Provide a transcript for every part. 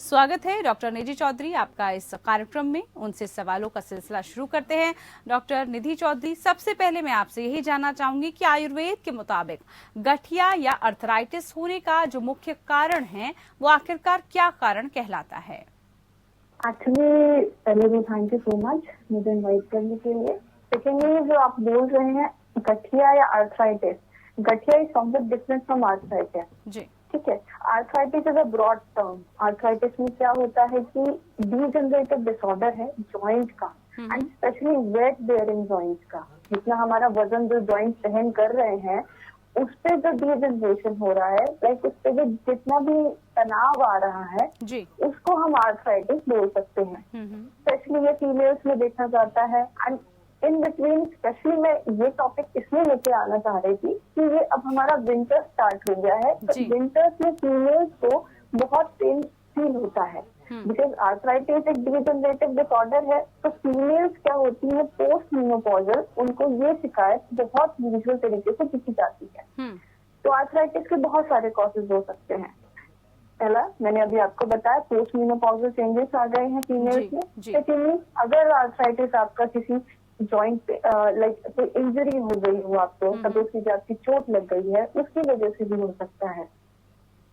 स्वागत है डॉक्टर निधि चौधरी आपका इस कार्यक्रम में। उनसे सवालों का सिलसिला शुरू करते हैं। डॉक्टर निधि चौधरी, सबसे पहले मैं आपसे यही जानना चाहूंगी कि आयुर्वेद के मुताबिक गठिया या अर्थराइटिस होने का जो मुख्य कारण है वो आखिरकार क्या कारण कहलाता है? एक्चुअली पहले तो थैंक यू सो मच मुझे इनवाइट करने के लिए। सेकेंडली जो आप बोल रहे हैं गठिया या अर्थराइटिस, गठिया is something different from arthritis जी, ठीक है। Arthritis is a broad term. Arthritis में क्या होता है कि डीजनरेटिव डिसऑर्डर है जॉइंट का and specially weight bearing joint का। जितना हमारा वजन जो जॉइंट सहन कर रहे हैं उस पे जो डीजनरेशन हो रहा है, लाइक उस पे जो जितना भी तनाव आ रहा है जी, उसको हम अर्थराइटिस बोल सकते हैं। स्पेशली ये फीमेल्स में देखा जाता है एंड इन बिटवीन स्पेशली मैं ये टॉपिक इसलिए लेके आना चाह रही थी कि ये अब हमारा विंटर स्टार्ट हो गया है, तो विंटर्स में फीमेल्स को बहुत पेन फील होता है बिकॉज आर्थराइटिस एक डीजनरेटिव डिसऑर्डर है। तो फीमेल्स क्या होती है पोस्ट मेनोपॉजल, उनको ये शिकायत बहुत यूजुअल तरीके से दिखी जाती है। तो आर्थराइटिस के बहुत सारे कॉजेज हो सकते हैं। पहला मैंने अभी आपको बताया पोस्ट मेनोपॉजल चेंजेस आ गए हैं फीमेल्स में। सेकेंडली अगर आर्थराइटिस आपका किसी जॉइंट पे लाइक कोई इंजरी हो गई हो, आपको सपोज कीजिए आपकी चोट लग गई है, उसकी वजह से भी हो सकता है।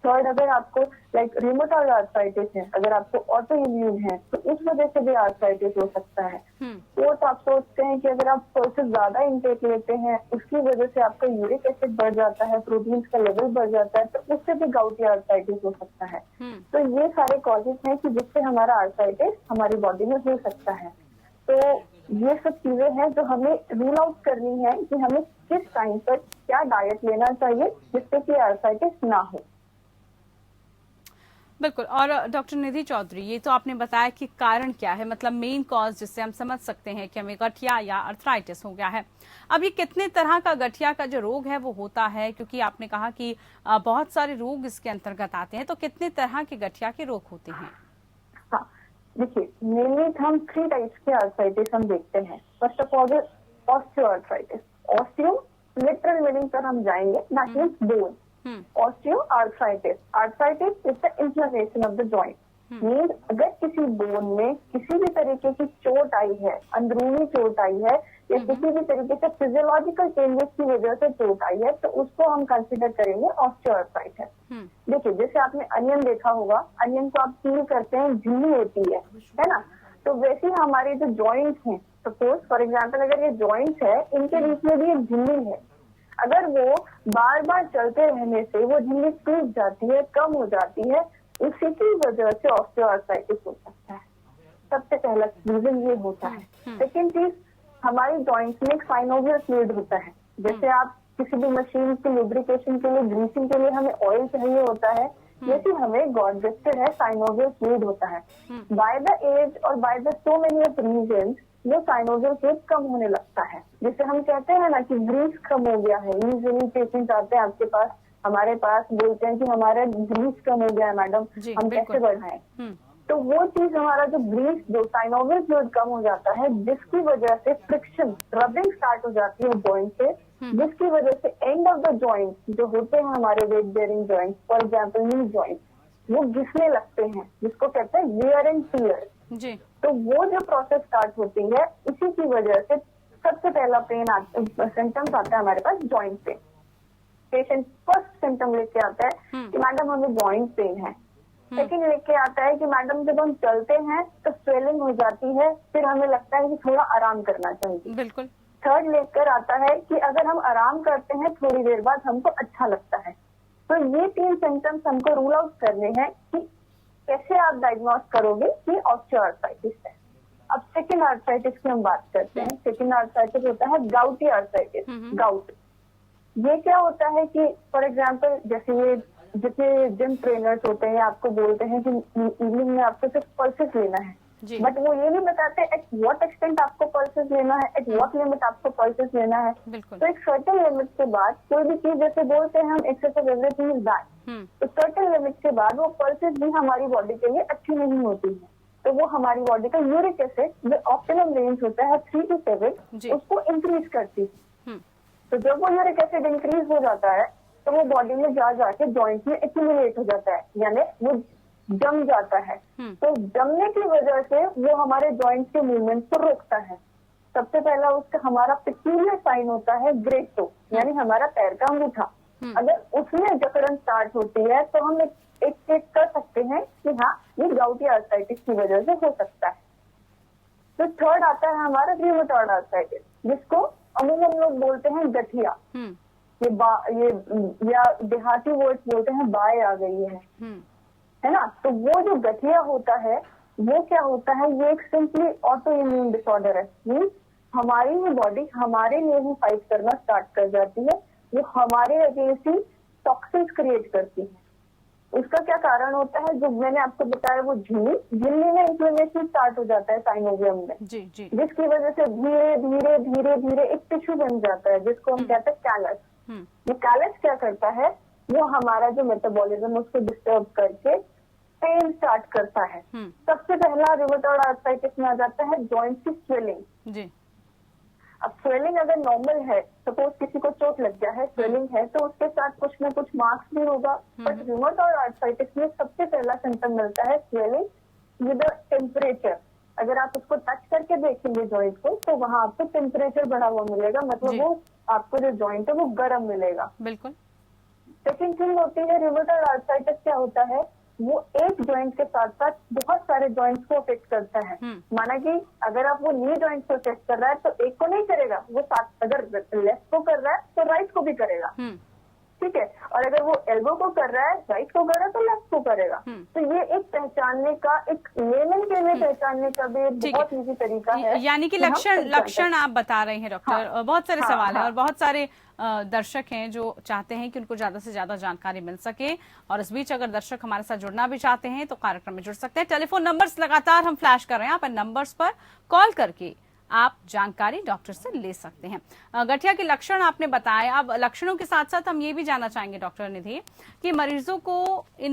थर्ड, अगर आपको लाइक रिमोटॉइड आर्थराइटिस है, अगर आपको ऑटो इम्यून है तो उस वजह से भी आर्थराइटिस हो सकता है। फोर्थ, आप सोचते हैं कि अगर आप पल्सेस ज्यादा इंटेक लेते हैं उसकी वजह से आपका यूरिक एसिड बढ़ जाता है, प्रोटीन्स का लेवल बढ़ जाता है, तो उससे भी गाउटी आर्थराइटिस हो सकता है। तो ये सारे कॉजेज हैं कि जिससे हमारा आर्थराइटिस हमारी बॉडी में हो सकता है। तो ये सब चीजें हैं जो हमें रूल आउट करनी है कि हमें किस टाइम पर क्या डाइट लेना चाहिए जिससे कि आर्थराइटिस ना हो। बिल्कुल। और डॉक्टर निधि चौधरी, ये तो आपने बताया कि कारण क्या है, मतलब मेन कॉज जिससे हम समझ सकते हैं कि हमें गठिया या अर्थराइटिस हो गया है। अब ये कितने तरह का गठिया का जो रोग है वो होता है, क्योंकि आपने कहा कि बहुत सारे रोग इसके अंतर्गत आते हैं, तो कितने तरह के गठिया के रोग होते हैं? हाँ, देखिए मेनली हम 3 टाइप्स के आर्थराइटिस हम देखते हैं। First of all osteo arthritis. Osteo literal meaning पर हम जाएंगे, that means bone. Osteoarthritis. Arthritis is the inflammation of the joint. Means अगर किसी बोन में किसी भी तरीके की चोट आई है, अंदरूनी चोट आई है या किसी भी तरीके से फिजियोलॉजिकल चेंजेस की वजह से चोट आई है, तो उसको हम कंसिडर करेंगे ऑस्टियोआर्थराइटिस। देखिए जैसे आपने अनियन देखा होगा, अनियन को आप पील करते हैं, झिल्ली होती है ना। तो वैसे ही हमारे जो जॉइंट्स हैं, सपोज फॉर एग्जाम्पल अगर ये जॉइंट्स है, इनके बीच में भी एक झिल्ली है। अगर वो बार बार चलते रहने से वो झिल्ली टूट जाती है, कम हो जाती है, उसी की वजह से ऑस्टियोआर्थराइटिस हो सकता है। सबसे पहला रीजन ये होता है। सेकेंड चीज, हमारी जॉइंट्स में एक साइनोवियल फ्लूइड होता है। जैसे आप किसी भी मशीन के लुब्रिकेशन के लिए, ग्रीसिंग के लिए हमें ऑयल चाहिए होता है, जैसे हमें गॉड गिफ्टेड है साइनोवियल फ्लूइड होता है। बाय द एज और by the so many of reason वो साइनोवियल फ्लूइड कम होने लगता है। जैसे हम कहते हैं ना कि ग्रीस कम हो गया है, यूजुअली पेशेंट आते हैं आपके पास, हमारे पास बोलते हैं कि हमारा ग्रीस कम हो गया है मैडम, हम कैसे बढ़ाएं। तो वो चीज हमारा जो ग्रीस, जो साइनोवियल फ्लूइड कम हो जाता है, जिसकी वजह से फ्रिक्शन, रबिंग स्टार्ट हो जाती है जॉइंट से, जिसकी वजह से एंड ऑफ द जॉइंट जो होते हैं हमारे wait bearing joint, for example knee joint, वो घिसने लगते हैं, जिसको कहते हैं वियर एंड टियर जी। तो वो जो प्रोसेस स्टार्ट होती है, इसी की वजह से सबसे पहला पेन सिम्टम्स आता है हमारे पास joint pain. Patient first symptom लेके आता है कि मैडम हमें जॉइंट पेन है। सेकेंड लेके आता है कि मैडम जब हम चलते हैं तो स्वेलिंग हो जाती है, फिर हमें लगता है कि थोड़ा आराम करना चाहिए। बिल्कुल। थर्ड लेकर आता है कि अगर हम आराम करते हैं थोड़ी देर बाद हमको अच्छा लगता है। तो ये 3 सिम्टम्स हमको रूल आउट करने हैं कि कैसे आप डायग्नोस करोगे कि ऑस्टियोआर्थराइटिस है। अब सेकेंड आर्थराइटिस की हम बात करते हैं। सेकेंड आर्थराइटिस होता है गाउटी आर्थराइटिस, गाउट। ये क्या होता है कि फॉर एग्जांपल जैसे ये जितने जिम ट्रेनर्स होते हैं आपको बोलते हैं कि इवनिंग में आपको सिर्फ पल्सेस लेना है, बट वो ये नहीं बताते एट व्हाट एक्सटेंट आपको पल्सेस लेना है, एट व्हाट लिमिट आपको पल्सेस लेना है। तो एक सर्टेन लिमिट के बाद कोई भी चीज, जैसे बोलते हैं हम एक्सेसिव एवरीथिंग इज बैड, तो सर्टेन लिमिट के बाद वो पल्सेस भी हमारी बॉडी के लिए अच्छी नहीं होती है। तो वो हमारी बॉडी का यूरिक एसिड जो ऑप्टिमम रेंज होता है 3 to 7 उसको इंक्रीज करती है। तो जब वो यूरिक एसिड इंक्रीज हो जाता है तो वो बॉडी में जा जाके जॉइंट में एक्यूमुलेट हो जाता है, यानी वो जम जाता है। तो जमने की वजह से वो हमारे जॉइंट्स के मूवमेंट को रोकता है। सबसे पहला उसका हमारा पिक्यूलियर साइन होता है ग्रेट टो, यानी हमारा पैर का अंगूठा। अगर उसमें जकड़न स्टार्ट होती है तो हम एक चेक कर सकते हैं कि हाँ, ये गाउटी आर्थराइटिस की वजह से हो सकता है। तो थर्ड आता है हमारा रूमेटॉइड आर्थराइटिस, जिसको अमूमन लोग बोलते हैं गठिया। ये या देहाती वर्ड बोलते हैं बाय आ गई है ना। तो वो जो गठिया होता है वो क्या होता है, ये एक सिंपली ऑटो इम्यून डिसऑर्डर है। मीन्स हमारी ही बॉडी हमारे लिए ही फाइट करना स्टार्ट कर जाती है, वो हमारे अगेंस्ट ही टॉक्सिन्स क्रिएट करती है। उसका क्या कारण होता है, जो मैंने आपको बताया, वो झिल्ली में इन्फ्लेमेशन स्टार्ट हो जाता है साइनोवियम में, जिसकी वजह से धीरे धीरे धीरे धीरे एक टिश्यू बन जाता है जिसको हम कहते हैं कैलस। ये कैलस क्या करता है, वो हमारा जो मेटाबॉलिज्म उसको डिस्टर्ब करके पेन स्टार्ट करता है। सबसे पहला रूमेटॉइड आर्थराइटिस में आ जाता है जॉइंट की स्वेलिंग। अब स्वेलिंग अगर नॉर्मल है, सपोज किसी को चोट लग गया है, स्वेलिंग है, तो उसके साथ कुछ ना कुछ मार्क्स भी होगा। बट रूमेटॉइड आर्थराइटिस में सबसे पहला सिम्टम मिलता है स्वेलिंग विद टेम्परेचर। अगर आप उसको टच करके देखेंगे जॉइंट को, तो वहां आपको टेम्परेचर बढ़ा हुआ मिलेगा, मतलब वो आपको जो जॉइंट है वो गर्म मिलेगा। बिल्कुल। सेकेंड थिंग होती है रूमेटॉइड आर्थराइटिस, क्या होता है, वो एक जॉइंट के साथ साथ बहुत सारे जॉइंट्स को अफेक्ट करता है। माना कि अगर आप वो नी जॉइंट को अफेक्ट कर रहा है तो एक को नहीं करेगा, वो साथ अगर लेफ्ट को कर रहा है तो राइट को भी करेगा, ठीक है। और अगर वो एल्बो को कर रहा है, राइट को कर रहा है तो लेफ्ट को करेगा। तो ये एक पहचानने का, एक लेमन के लिए पहचानने का भी बहुत इजी तरीका है। यानी कि लक्षण आप बता रहे हैं डॉक्टर। बहुत सारे सवाल हैं और बहुत सारे दर्शक हैं जो चाहते हैं कि उनको ज्यादा से ज्यादा जानकारी मिल सके, और इस बीच अगर दर्शक हमारे साथ जुड़ना भी चाहते हैं तो कार्यक्रम में जुड़ सकते हैं। टेलीफोन नंबर्स लगातार हम फ्लैश कर रहे हैं, आप इन नंबर्स पर कॉल करके आप जानकारी डॉक्टर से ले सकते हैं। गठिया के लक्षण आपने बताए, अब लक्षणों के साथ साथ हम ये भी जानना चाहेंगे डॉक्टर निधि कि इन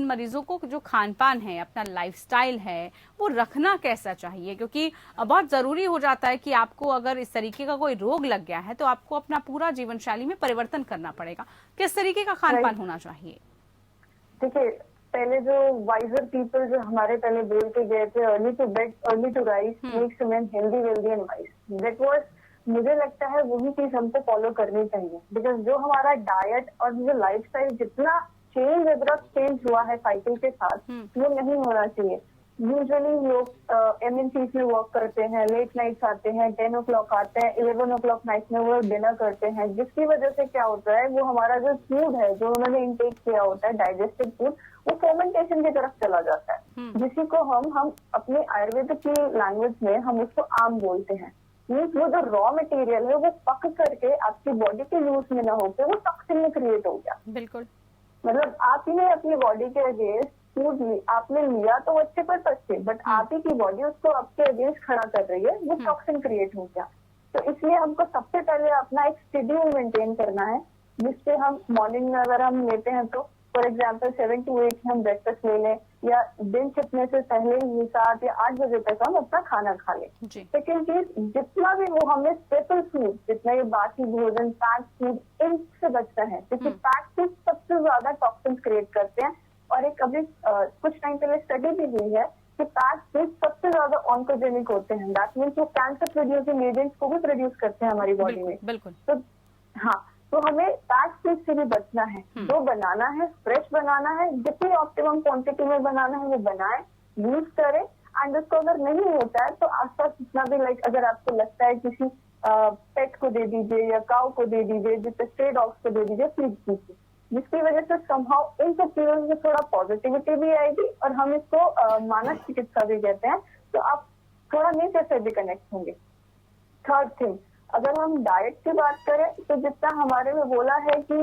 मरीजों को जो खान पान है, अपना लाइफस्टाइल है, वो रखना कैसा चाहिए, क्योंकि बहुत जरूरी हो जाता है कि आपको अगर इस तरीके का कोई रोग लग गया है तो आपको अपना पूरा जीवन शैली में परिवर्तन करना पड़ेगा। किस तरीके का खान पान होना चाहिए? देखिए, पहले जो वाइजर पीपल जो हमारे पहले बोल के गए थे, early to bed early to rise makes a man healthy wealthy and wise, that was, मुझे लगता है वही चीज हमको फॉलो करनी चाहिए। बिकॉज जो हमारा डाइट और जो लाइफस्टाइल जितना चेंज अब्रप्ट चेंज हुआ है साइकिल के साथ, वो नहीं होना चाहिए। यूजुअली लोग MNCs में वर्क करते हैं, लेट नाइट्स आते हैं, 10 o'clock आते हैं, 11 o'clock नाइट में वो डिनर करते हैं, जिसकी वजह से क्या होता है, वो हमारा जो फूड है, जो उन्होंने इंटेक किया होता है, डाइजेस्टेड फूड, वो फर्मेंटेशन की तरफ चला जाता है, जिसी को हम अपने आयुर्वेदिक की लैंग्वेज में हम उसको आम बोलते हैं। मीन्स वो जो रॉ मटेरियल है वो पक करके आपकी बॉडी के यूज में ना होकर वो टॉक्सिन में क्रिएट हो गया। बिल्कुल। मतलब आप ही ने अपनी बॉडी के अगेंस्ट फूड आपने लिया तो अच्छे पर्पज से, बट आप ही की बॉडी उसको आपके अगेंस्ट खड़ा कर रही है, वो टॉक्सिन क्रिएट हो गया। तो इसलिए हमको सबसे पहले अपना एक शेड्यूल मेंटेन करना है, जिससे हम मॉर्निंग में अगर हम लेते हैं तो फॉर एग्जाम्पल 7 to 8 हम ब्रेकफास्ट ले लें, या दिन छिपने से पहले ही 7 या 8 बजे तक हम अपना खाना खा लें। सेकेंड चीज, जितना भी वो हमें स्टेपल फूड, जितना ये बाकी भोजन, पैक्ड फूड, इनसे बचना है, क्योंकि पैक्ड फूड सबसे ज्यादा टॉक्सिन क्रिएट करते हैं। और एक अभी कुछ टाइम पहले स्टडी भी हुई है कि पैक्ड फूड सबसे ज्यादा ऑन्कोजेनिक होते हैं। दैट मीन्स वो कैंसर प्रोड्यूसिंग एजेंट्स को भी प्रोड्यूस करते हैं हमारी बॉडी में। बिल्कुल। तो हाँ, तो हमें पैक्ड फूड से भी बचना है। जो बनाना है फ्रेश बनाना है, जितनी ऑप्टिमम क्वांटिटी में बनाना है वो बनाए, यूज करें। एंड उसको अगर नहीं होता है तो आसपास जितना भी अगर आपको लगता है किसी पेट को दे दीजिए या काऊ को दे दीजिए, जिससे स्ट्रे डॉग्स को दे दीजिए, फीड कीजिए, जिसकी वजह से समहाउ इन सब चीजों में थोड़ा पॉजिटिविटी भी आएगी और हम इसको मानस चिकित्सा भी कहते हैं, तो आप थोड़ा नेचर से भी कनेक्ट होंगे। थर्ड थिंग, अगर हम डाइट की बात करें तो जितना हमारे में बोला है कि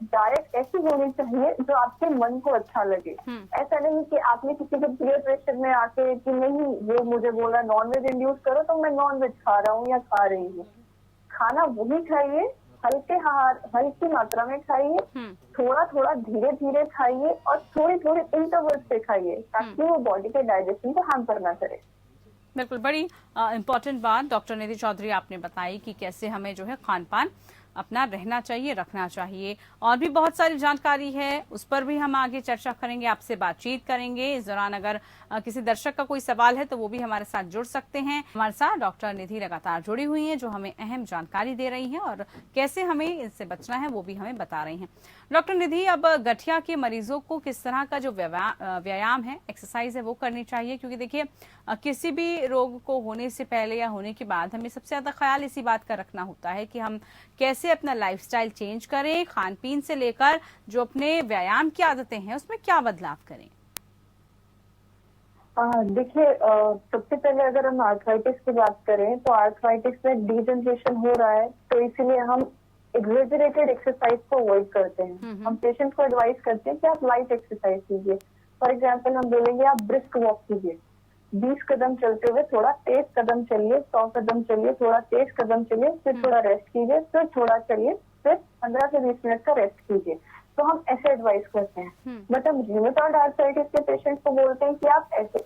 डाइट ऐसी होनी चाहिए जो आपके मन को अच्छा लगे। ऐसा नहीं कि आपने किसी के पीयर प्रेशर में आके कि नहीं वो मुझे बोला नॉनवेज इंड्यूस करो तो मैं नॉनवेज खा रहा हूँ या खा रही हूँ। खाना वही खाइए, हल्की मात्रा में खाइए, थोड़ा थोड़ा धीरे धीरे खाइए और थोड़ी थोड़ी इंटरवल से खाइए, ताकि वो बॉडी के डाइजेशन को हैम्पर ना करे। बिल्कुल, बड़ी इम्पोर्टेंट बात डॉक्टर निधि चौधरी आपने बताई कि कैसे हमें जो है खान पान अपना रहना चाहिए, रखना चाहिए। और भी बहुत सारी जानकारी है, उस पर भी हम आगे चर्चा करेंगे, आपसे बातचीत करेंगे। इस दौरान अगर किसी दर्शक का कोई सवाल है तो वो भी हमारे साथ जुड़ सकते हैं। हमारे साथ डॉक्टर निधि लगातार जुड़ी हुई हैं, जो हमें अहम जानकारी दे रही हैं और कैसे हमें इससे बचना है वो भी हमें बता रही हैं। डॉक्टर निधि, अब गठिया के मरीजों को किस तरह का जो व्यायाम है, एक्सरसाइज है, वो करनी चाहिए? क्योंकि देखिए, किसी भी रोग को होने से पहले या होने के बाद हमें सबसे ज्यादा ख्याल इसी बात का रखना होता है कि हम कैसे अपना लाइफस्टाइल चेंज करें, खान पीन से लेकर जो अपने व्यायाम की आदतें हैं उसमें क्या बदलाव करें। देखिए, सबसे पहले अगर हम आर्थराइटिस की बात करें तो आर्थराइटिस में डिजनरेशन हो रहा है, तो इसीलिए हम एग्जेजरेटेड एक्सरसाइज को अवॉइड करते हैं। हम पेशेंट को एडवाइस करते हैं कि आप लाइट एक्सरसाइज कीजिए। फॉर एग्जांपल हम बोलेंगे आप ब्रिस्क वॉक कीजिए, 20 कदम चलते हुए थोड़ा तेज कदम चलिए, 100 कदम चलिए, थोड़ा तेज कदम चलिए, फिर थोड़ा रेस्ट कीजिए, फिर थोड़ा चलिए, फिर 15 से 20 मिनट का रेस्ट कीजिए। तो हम ऐसे एडवाइस करते हैं। बट हम रूमेटॉइड आर्थराइटिस के पेशेंट को बोलते हैं कि आप ऐसे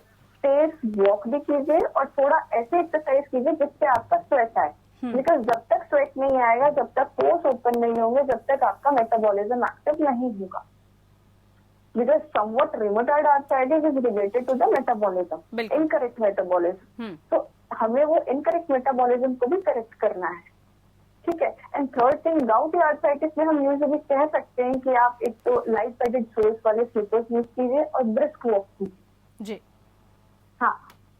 तेज वॉक भी कीजिए और थोड़ा ऐसे एक्सरसाइज कीजिए जिससे आपका स्वेट आए। बिकॉज जब तक स्वेट नहीं आएगा, जब तक पोर्स ओपन नहीं होंगे, जब तक आपका मेटाबॉलिज्म एक्टिव नहीं होगा। Because somewhat rheumatoid arthritis is related to the metabolism, incorrect metabolism. तो हमें वो incorrect metabolism को भी करेक्ट करना है, ठीक है। And third thing, gouty arthritis में हम यूजुअली कह सकते हैं कि आप एक तो लाइट वेटेड सोल्स वाले स्लीपर्स यूज कीजिए और ब्रिस्क वॉक कीजिए जी। हाँ,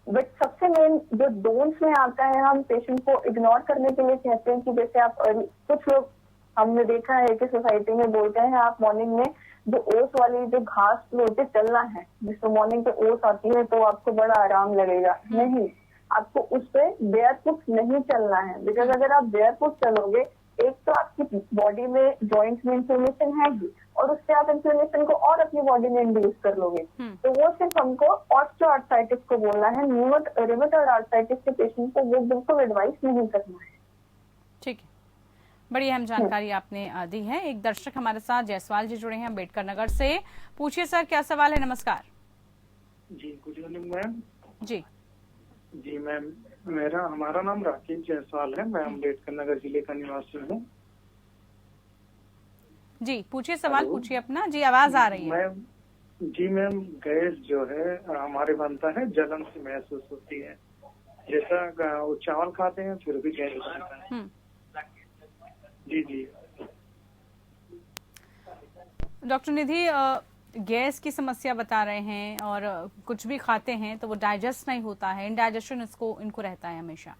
बट सबसे मेन जो डोंट्स में आता है, हम पेशेंट को इग्नोर करने के लिए कहते हैं कि जैसे आप कुछ लोग हमने देखा है कि सोसाइटी में बोलते हैं आप मॉर्निंग में जो ओस वाली जो घास होती चलना है, जिसमें मॉर्निंग पे ओस आती है तो आपको बड़ा आराम लगेगा। नहीं, आपको उस पे बेयरफुट नहीं चलना है। बिकॉज अगर आप बेयरफुट चलोगे, एक तो आपकी बॉडी में जॉइंट्स में इन्फ्लेमेशन है ही, और उससे आप इन्फ्लेमेशन को और अपनी बॉडी में इंड्यूस कर लोगे। तो वो सिर्फ हमको ऑस्टियोआर्थराइटिस को बोलना है, रूमेटॉइड आर्थराइटिस के पेशेंट को वो बिल्कुल एडवाइस नहीं करना है। ठीक है, बड़ी अहम जानकारी आपने दी है। एक दर्शक हमारे साथ जायसवाल जी जुड़े हैं अम्बेडकर नगर से। पूछिए सर, क्या सवाल है? नमस्कार जी, गुड इवनिंग मैम। जी मैम, हमारा नाम राकेश जायसवाल है। मैं अम्बेडकर नगर जिले का निवासी हूँ। जी पूछिए, सवाल पूछिए अपना। जी, आवाज आ रही है। मैम, गैस जो है हमारे बनता है, जलन से महसूस होती है। जैसा वो चावल खाते हैं फिर भी गैस बनता है। जी। डॉक्टर निधि, गैस की समस्या बता रहे हैं और कुछ भी खाते हैं तो वो डाइजेस्ट नहीं होता है, इंडाइजेशन इनको रहता है हमेशा।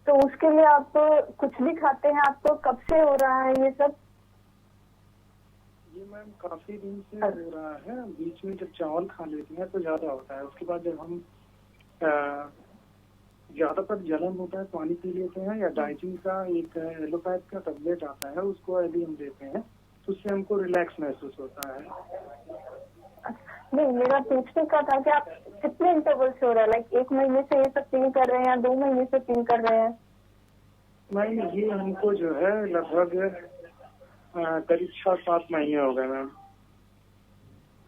तो उसके लिए आप कुछ भी खाते हैं, आपको कब से हो रहा है ये सब? ये मैम काफी दिन से हो रहा है। बीच में जब चावल खा लेते हैं तो ज्यादा होता है, उसके बाद जब हम ज्यादातर जलन होता है, पानी पी लेते हैं या डाइजिन का एक एलोपैथ का टेबलेट आता है, उसको यदि हम देते हैं तो उससे हमको रिलैक्स महसूस होता है। नहीं, मेरा पूछने का था कि आप कितने इंटरवल से हो रहा है? लाइक 1 महीने से ये सब फील कर रहे हैं या 2 महीने से फील कर रहे हैं? नहीं, ये हमको जो है लगभग करीब 6-7 महीने हो गए मैम।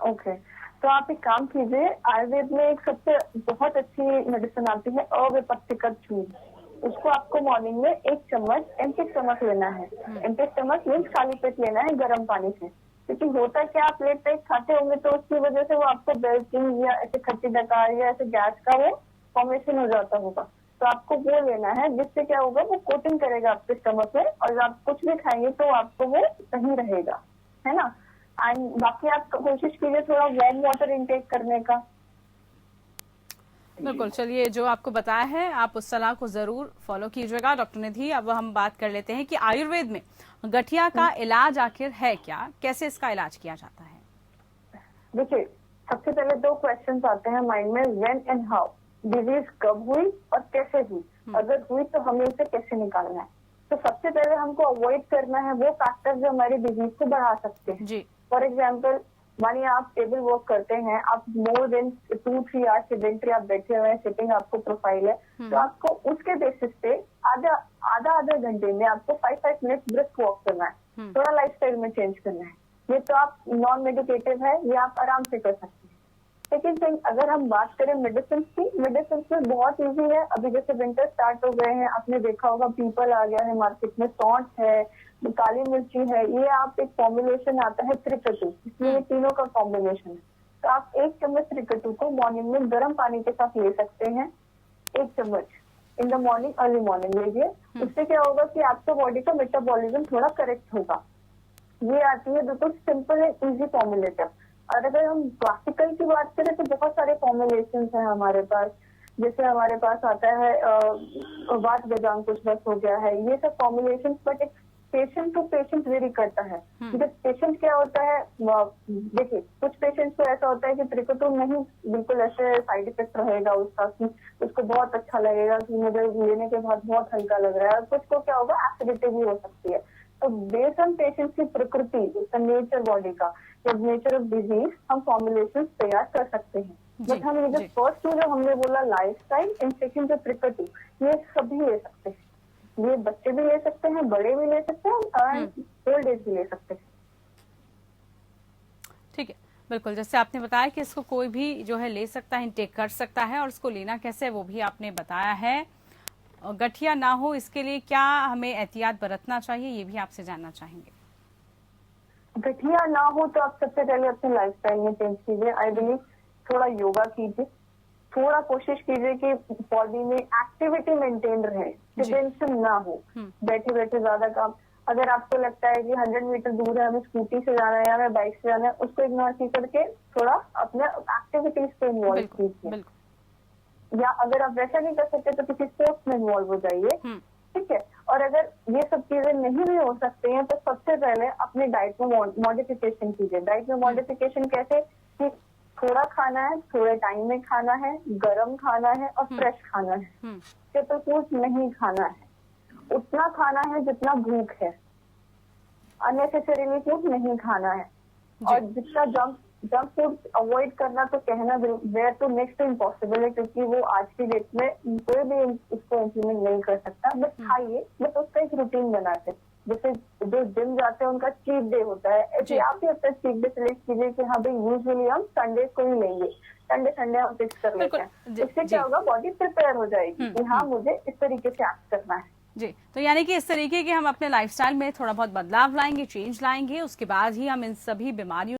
ओके, तो आप एक काम कीजिए, आयुर्वेद में एक सबसे बहुत अच्छी मेडिसिन आती है अविपत्तिकर चूर्ण। उसको आपको मॉर्निंग में 1 चम्मच एम्प्टी स्टमक लेना है। एम्प्टी स्टमक मीन्स खाली पेट लेना है गर्म पानी से। क्योंकि होता है कि आप लेट नाइट खाते होंगे तो उसकी वजह से वो आपको बेल्टिंग या ऐसे खट्टी डकार या ऐसे गैस का वो फॉर्मेशन हो जाता होगा। तो आपको वो लेना है, जिससे क्या होगा, वो कोटिंग करेगा आपके स्टमक में, और आप कुछ भी खाएंगे तो आपको वो सही रहेगा, है ना। एंड बाकी आप कोशिश कीजिए थोड़ा वार्म वाटर इनटेक करने का। बिल्कुल, चलिए, जो आपको बताया है आप उस सलाह को जरूर फॉलो कीजिएगा। डॉक्टर निधि, अब हम बात कर लेते हैं कि आयुर्वेद में गठिया का इलाज आखिर है क्या, कैसे इसका इलाज किया जाता है? देखिए, सबसे पहले 2 क्वेश्चंस आते हैं माइंड में, व्हेन एंड हाउ। डिजीज कब हुई और कैसे हुई, अगर हुई तो हमें उसे कैसे निकालना है। तो सबसे पहले हमको अवॉइड करना है वो फैक्टर जो हमारी डिजीज को बढ़ा सकते हैं जी। फॉर एग्जाम्पल, मानिए आप टेबल वर्क करते हैं, आप मोर देन 2-3 आवर्स सेडेंटरी आप बैठे हुए हैं, सिटिंग आपको प्रोफाइल है, तो आपको उसके बेसिस पे आधा घंटे में आपको 5 मिनट ब्रिस्क वॉक करना है। थोड़ा लाइफस्टाइल में चेंज करना है। ये तो आप नॉन मेडिकेटिव है, ये आप आराम से कर सकते हैं। सेकेंड थिंग, अगर हम बात करें मेडिसिन की, मेडिसिन में बहुत इजी है। अभी जैसे विंटर स्टार्ट हो गए हैं, आपने देखा होगा पीपल आ गया है मार्केट में, सौंठ है, काली मिर्ची है, ये आप एक फॉर्मुलेशन आता है त्रिकटु, इसमें ये तीनों का कॉम्बिनेशन है। तो आप 1 चम्मच त्रिकटु को मॉर्निंग में गर्म पानी के साथ ले सकते हैं, 1 चम्मच in the morning, early morning लीजिए। उससे क्या होगा कि आपका बॉडी का मेटाबॉलिज्म थोड़ा करेक्ट होगा। ये आती है बिल्कुल सिंपल एंड इजी फॉर्मुलेशन। और अगर हम क्लासिकल की बात करें तो बहुत सारे फॉर्मुलेशन हैं हमारे पास। जैसे हमारे पास आता है वात गजांग कुछ बस हो गया है, ये सब फॉर्मुलेशन, बट एक पेशेंट टू पेशेंट वेरी करता है। जब पेशेंट क्या होता है, देखिए कुछ पेशेंट्स को ऐसा होता है कि त्रिकटु नहीं बिल्कुल ऐसे साइड इफेक्ट रहेगा उसका, कि उसको बहुत अच्छा लगेगा कि मुझे लेने के बाद बहुत हल्का लग रहा है, और कुछ को क्या होगा एसिडिटी भी हो सकती है। तो बेस्ड ऑन पेशेंट की प्रकृति, नेचर बॉडी का या नेचर ऑफ डिजीज, हम फॉर्मुलेशन तैयार कर सकते हैं। बट हम ये जो फर्स्ट जो हमने बोला लाइफस्टाइल, एंड सेकंड जो त्रिकटु, ये सभी ले सकते हैं। ये बच्चे भी ले सकते हैं, बड़े भी ले सकते हैं, और ओल्ड एज भी ले सकते हैं। ठीक है, बिल्कुल। जैसे आपने बताया कि इसको कोई भी जो है ले सकता है, इनटेक कर सकता है, और इसको लेना कैसे है वो भी आपने बताया है। गठिया ना हो इसके लिए क्या हमें एहतियात बरतना चाहिए, ये भी आपसे जानना चाहेंगे। गठिया ना हो तो आप सबसे पहले अपने लाइफस्टाइल में चेंज कीजिए। आई बिलीव थोड़ा योगा कीजिए, थोड़ा कोशिश कीजिए कि बॉडी में एक्टिविटी मेंटेन रहे, टेंशन ना हो, बैठे बैठे ज्यादा काम। अगर आपको लगता है कि 100 मीटर दूर है, हमें स्कूटी से जाना है या हमें बाइक से जाना है, उसको इग्नोर करके थोड़ा अपने एक्टिविटीज पे इन्वॉल्व कीजिए। या अगर आप वैसा नहीं कर सकते तो किसी स्पोर्ट्स में इन्वॉल्व हो जाइए, ठीक है। और अगर ये सब चीजें नहीं भी हो सकती हैं तो सबसे पहले अपने डाइट में मॉडिफिकेशन कीजिए। डाइट में मॉडिफिकेशन कैसे, कि थोड़ा खाना है, थोड़े टाइम में खाना है, गर्म खाना है और फ्रेश खाना है, सिंपल फूड नहीं खाना है, उतना खाना है जितना भूख है, अननेसेसरीली फूड नहीं खाना है। और जितना जंक फूड अवॉइड करना तो कहना where to next to impossible है, क्योंकि वो आज की डेट में कोई भी इसको इम्प्लीमेंट नहीं कर सकता। बट खाइए, बट उसका एक रूटीन बनाते। जैसे जो जिम जाते हैं उनका चीट डे होता है, ऐसे आप भी अपना चीट डे सिलेक्ट कीजिए कि हाँ भाई यूजुअली हम संडे को ही लेंगे, संडे हम फिक्स कर लेते हैं। इससे क्या होगा, बॉडी प्रिपेयर हो जाएगी कि हाँ मुझे इस तरीके से एक्ट करना है। जी, तो यानी कि इस तरीके के हम अपने लाइफस्टाइल में थोड़ा बहुत बदलाव लाएंगे, चेंज लाएंगे, उसके बाद ही हम इन सभी बीमारियों